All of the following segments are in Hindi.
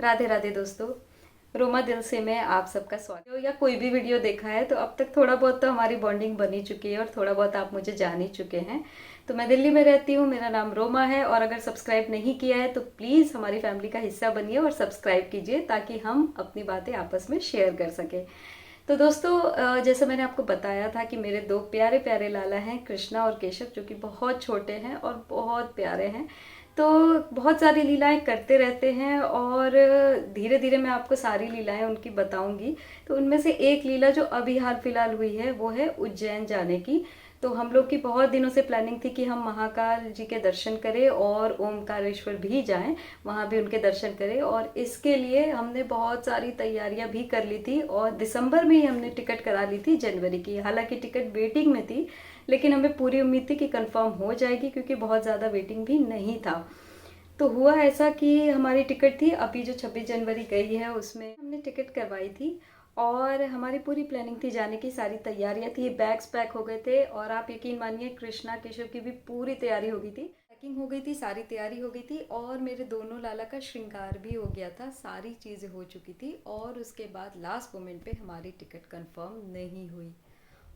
राधे राधे दोस्तों। रोमा दिल से मैं आप सबका स्वागत है। या कोई भी वीडियो देखा है तो अब तक थोड़ा बहुत तो हमारी बॉन्डिंग बनी चुकी है और थोड़ा बहुत आप मुझे जान ही चुके हैं। तो मैं दिल्ली में रहती हूँ, मेरा नाम रोमा है और अगर सब्सक्राइब नहीं किया है तो प्लीज़ हमारी फैमिली का हिस्सा बनिए और सब्सक्राइब कीजिए ताकि हम अपनी बातें आपस में शेयर कर सकें। तो दोस्तों जैसे मैंने आपको बताया था कि मेरे दो प्यारे प्यारे लाला हैं, कृष्णा और केशव, जो कि बहुत छोटे हैं और बहुत प्यारे हैं। तो बहुत सारी लीलाएं करते रहते हैं और धीरे धीरे मैं आपको सारी लीलाएं उनकी बताऊंगी। तो उनमें से एक लीला जो अभी हाल फिलहाल हुई है वो है उज्जैन जाने की। तो हम लोग की बहुत दिनों से प्लानिंग थी कि हम महाकाल जी के दर्शन करें और ओमकारेश्वर भी जाएं, वहां भी उनके दर्शन करें। और इसके लिए हमने बहुत सारी तैयारियां भी कर ली थी और दिसंबर में ही हमने टिकट करा ली थी जनवरी की। हालांकि टिकट वेटिंग में थी लेकिन हमें पूरी उम्मीद थी कि कंफर्म हो जाएगी क्योंकि बहुत ज़्यादा वेटिंग भी नहीं था। तो हुआ ऐसा कि हमारी टिकट थी अभी जो 26 जनवरी गई है उसमें हमने टिकट करवाई थी और हमारी पूरी प्लानिंग थी जाने की, सारी तैयारियां थी, बैग्स पैक हो गए थे और आप यकीन मानिए कृष्णा केशव की भी पूरी तैयारी हो गई थी, पैकिंग हो गई थी, सारी तैयारी हो गई थी और मेरे दोनों लाला का श्रृंगार भी हो गया था, सारी चीज़ें हो चुकी थी। और उसके बाद लास्ट मोमेंट पे हमारी टिकट कंफर्म नहीं हुई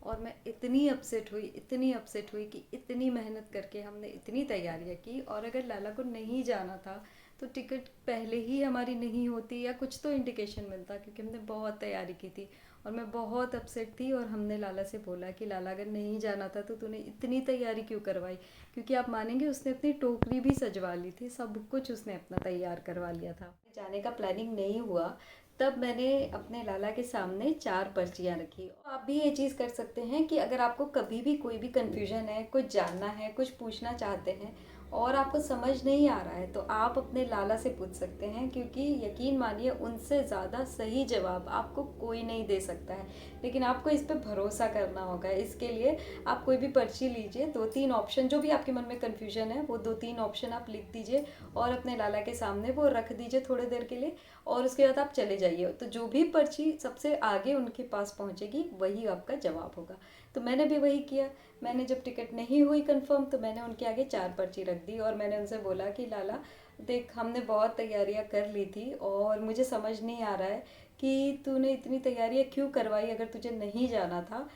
और मैं इतनी अपसेट हुई कि इतनी मेहनत करके हमने इतनी तैयारियां की और अगर लाला को नहीं जाना था तो टिकट पहले ही हमारी नहीं होती या कुछ तो इंडिकेशन मिलता, क्योंकि हमने बहुत तैयारी की थी और मैं बहुत अपसेट थी। और हमने लाला से बोला कि लाला अगर नहीं जाना था तो तूने इतनी तैयारी क्यों करवाई, क्योंकि आप मानेंगे उसने अपनी टोकरी भी सजवा ली थी, सब कुछ उसने अपना तैयार करवा लिया था। जाने का प्लानिंग नहीं हुआ तब मैंने अपने लाला के सामने 4 पर्चियाँ रखी। आप भी ये चीज़ कर सकते हैं कि अगर आपको कभी भी कोई भी कन्फ्यूजन है, कुछ जानना है, कुछ पूछना चाहते हैं और आपको समझ नहीं आ रहा है तो आप अपने लाला से पूछ सकते हैं, क्योंकि यकीन मानिए उनसे ज़्यादा सही जवाब आपको कोई नहीं दे सकता है। लेकिन आपको इस पर भरोसा करना होगा। इसके लिए आप कोई भी पर्ची लीजिए, 2-3 ऑप्शन जो भी आपके मन में कन्फ्यूजन है वो 2-3 ऑप्शन आप लिख दीजिए और अपने लाला के सामने वो रख दीजिए थोड़ी देर के लिए और उसके बाद आप चले जाइए। तो जो भी पर्ची सबसे आगे उनके पास पहुंचेगी वही आपका जवाब होगा। तो मैंने भी वही किया। मैंने जब टिकट नहीं हुई कंफर्म तो मैंने उनके आगे 4 पर्ची रख दी और मैंने उनसे बोला कि लाला देख, हमने बहुत तैयारियां कर ली थी और मुझे समझ नहीं आ रहा है कि तूने इतनी तैयारियां क्यों करवाई अगर तुझे नहीं जाना था।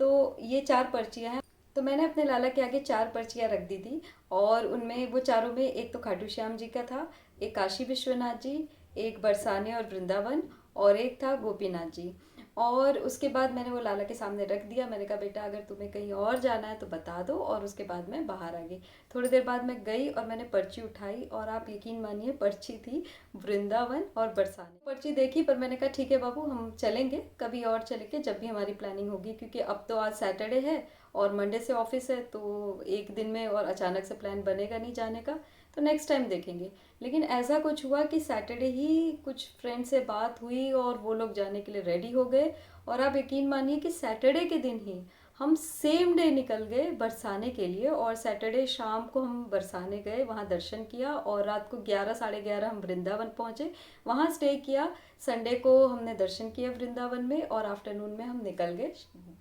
तो ये 4 पर्चियां हैं। तो मैंने अपने लाला के आगे 4 पर्चियां रख दी थी और उनमें वो चारों में एक तो खाटू श्याम जी का था, एक काशी विश्वनाथ जी, एक बरसाने और वृंदावन और एक था गोपीनाथ जी। और उसके बाद मैंने वो लाला के सामने रख दिया। मैंने कहा बेटा अगर तुम्हें कहीं और जाना है तो बता दो। और उसके बाद मैं बाहर आ गई। थोड़ी देर बाद मैं गई और मैंने पर्ची उठाई और आप यकीन मानिए पर्ची थी वृंदावन और बरसाने। पर्ची देखी पर मैंने कहा ठीक है बाबू, हम चलेंगे कभी और चलेंगे जब भी हमारी प्लानिंग होगी, क्योंकि अब तो आज सैटरडे है और मंडे से ऑफिस है तो एक दिन में और अचानक से प्लान बनेगा नहीं जाने का, तो नेक्स्ट टाइम देखेंगे। लेकिन ऐसा कुछ हुआ कि सैटरडे ही कुछ फ्रेंड से बात हुई और वो लोग जाने के लिए रेडी हो गए और आप यकीन मानिए कि सैटरडे के दिन ही हम सेम डे निकल गए बरसाने के लिए और सैटरडे शाम को हम बरसाने गए, वहाँ दर्शन किया और रात को 11 साढ़े 11 हम वृंदावन पहुँचे, वहाँ स्टे किया। संडे को हमने दर्शन किया वृंदावन में और आफ्टरनून में हम निकल गए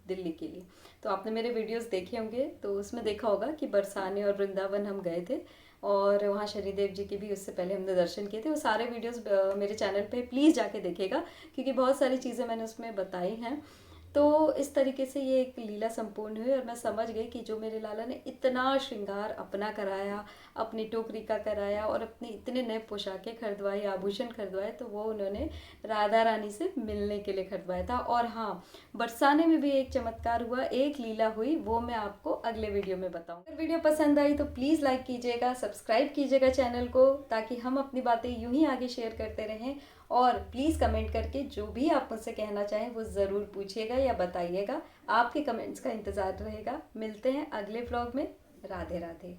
दिल्ली के लिए। तो आपने मेरे वीडियोस देखे होंगे तो उसमें देखा होगा कि बरसाने और वृंदावन हम गए थे और वहाँ शनिदेव जी के भी उससे पहले हमने दर्शन किए थे। वो सारे वीडियोस मेरे चैनल पे प्लीज़ जाके देखिएगा क्योंकि बहुत सारी चीज़ें मैंने उसमें बताई हैं। तो इस तरीके से ये एक लीला संपूर्ण हुई और मैं समझ गई कि जो मेरे लाला ने इतना श्रृंगार अपना कराया, अपनी टोकरी का कराया और अपनी इतने नए पोशाकें खरीदवाई, आभूषण खरीदवाए, तो वो उन्होंने राधा रानी से मिलने के लिए खरीदवाया था। और हाँ, बरसाने में भी एक चमत्कार हुआ, एक लीला हुई, वो मैं आपको अगले वीडियो में बताऊँ। अगर वीडियो पसंद आई तो प्लीज़ लाइक कीजिएगा, सब्सक्राइब कीजिएगा चैनल को, ताकि हम अपनी बातें यूं ही आगे शेयर करते रहें। और प्लीज़ कमेंट करके जो भी आप मुझसे कहना चाहें वो ज़रूर पूछिएगा या बताइएगा। आपके कमेंट्स का इंतज़ार रहेगा। मिलते हैं अगले व्लॉग में। राधे राधे।